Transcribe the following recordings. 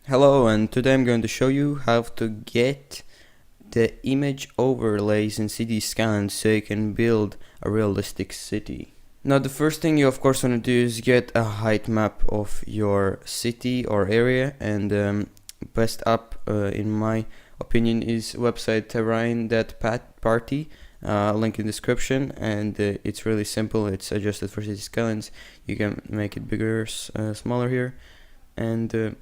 Hello, and today I'm going to show you how to get the image overlays in city scans so you can build a realistic city. Now the first thing you of course want to do is get a height map of your city or area, and best app in my opinion is website terrain.party, link in description, and it's really simple. It's adjusted for city skylines. You can make it bigger, smaller here, and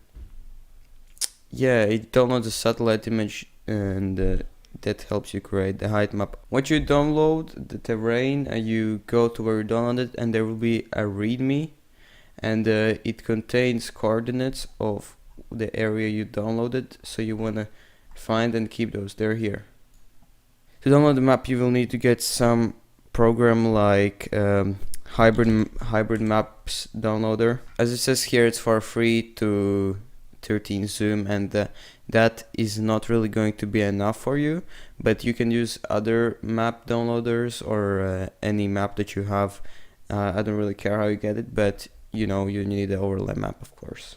yeah, it downloads a satellite image, and that helps you create the height map. Once you download the terrain, you go to where you downloaded, and there will be a readme, and it contains coordinates of the area you downloaded, so you want to find and keep those. They're here. To download the map, you will need to get some program like hybrid maps downloader. As it says here, it's for free to 13 zoom, and that is not really going to be enough for you, but you can use other map downloaders or any map that you have. I don't really care how you get it, but you need the overlay map, of course.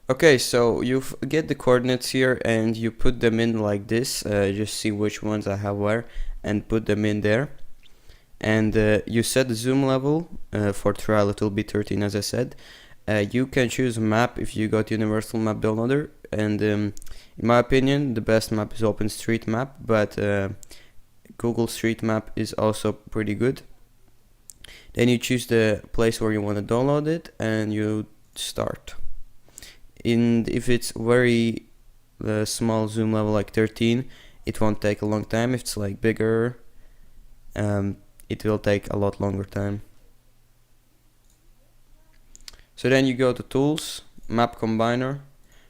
Okay, so you get the coordinates here and you put them in like this. Just see which ones I have where and put them in there, and you set the zoom level. For trial it will be 13, as I said. You can choose a map if you got Universal Map Downloader, and in my opinion the best map is OpenStreetMap, but Google Street Map is also pretty good. Then you choose the place where you want to download it and you start. If it's very small zoom level like 13, it won't take a long time. If it's like bigger, it will take a lot longer time. So then you go to Tools, Map Combiner,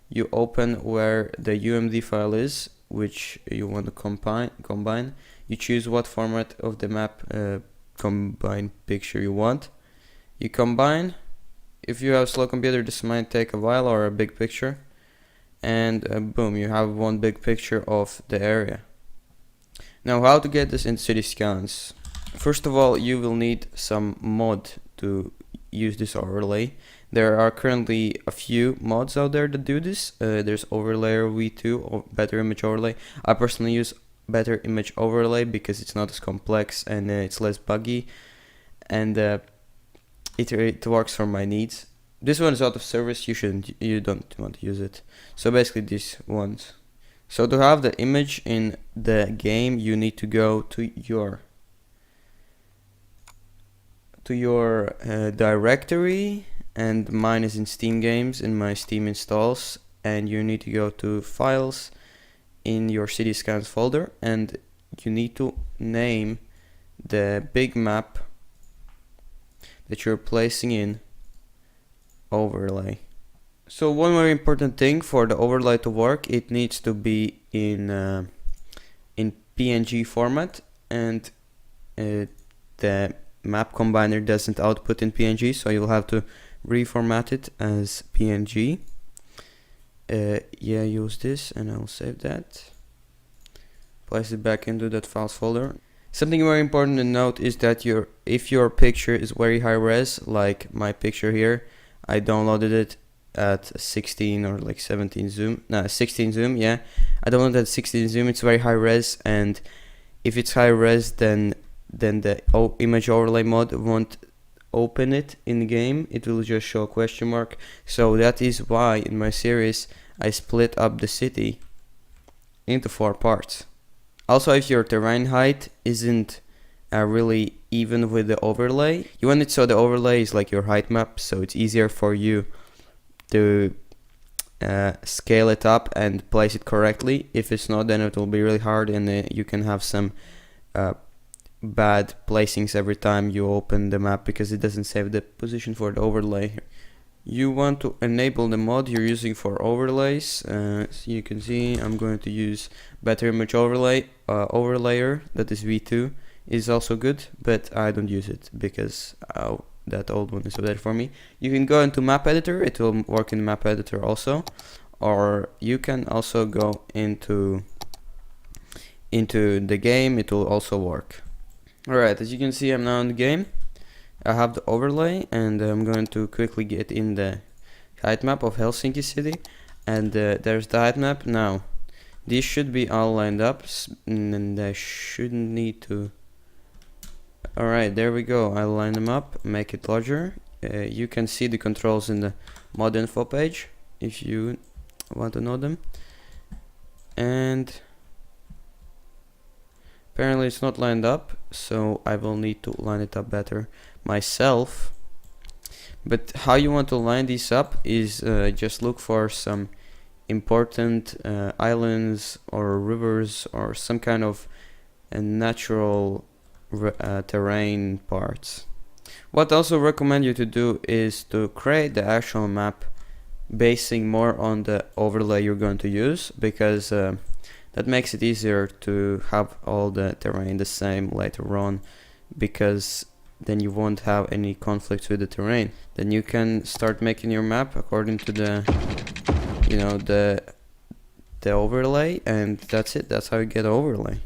you open where the UMD file is, which you want to combine. You choose what format of the map combined picture you want. You combine. If you have a slow computer, this might take a while, or a big picture. And boom, you have one big picture of the area. Now how to get this in City Scans? First of all, you will need some mod to use this overlay. There are currently a few mods out there that do this. There's Overlayer V2 or Better Image Overlay. I personally use Better Image Overlay because it's not as complex and it's less buggy, and it works for my needs. This one is out of service. You don't want to use it. So basically these ones. So to have the image in the game, you need to go to your directory, and mine is in Steam Games, in my Steam installs, and you need to go to Files in your City Scans folder, and you need to name the big map that you're placing in overlay. So one very important thing for the overlay to work, it needs to be in PNG format, and the map combiner doesn't output in PNG, so you'll have to reformat it as PNG. Yeah, use this, and I'll save that. Place it back into that files folder. Something very important to note is that if your picture is very high res, like my picture here, I downloaded it at 16 or like 17 zoom. No, 16 zoom. Yeah, I downloaded at 16 zoom. It's very high res, and if it's high res, then the image overlay mod won't open it in the game. It will just show a question mark. So that is why in my series I split up the city into 4 parts. Also, if your terrain height isn't really even with the overlay, you want it so the overlay is like your height map, so it's easier for you to scale it up and place it correctly. If it's not, then it will be really hard, and you can have some bad placings every time you open the map because it doesn't save the position for the overlay. You want to enable the mod you're using for overlays. So you can see I'm going to use Better Image Overlay. Overlayer, that is V2, is also good, but I don't use it because that old one is better for me. You can go into Map Editor, it will work in Map Editor also, or you can also go into the game, it will also work. Alright, as you can see, I'm now in the game. I have the overlay, and I'm going to quickly get in the height map of Helsinki city. and there's the height map. Now these should be all lined up, and I shouldn't need to. Alright, there we go. I'll line them up, make it larger. You can see the controls in the mod info page if you want to know them. And apparently it's not lined up, so I will need to line it up better myself. But how you want to line these up is just look for some important islands or rivers or some kind of natural terrain parts. What I also recommend you to do is to create the actual map basing more on the overlay you're going to use, because that makes it easier to have all the terrain the same later on, because then you won't have any conflicts with the terrain. Then you can start making your map according to the the overlay, and that's it. That's how you get overlay.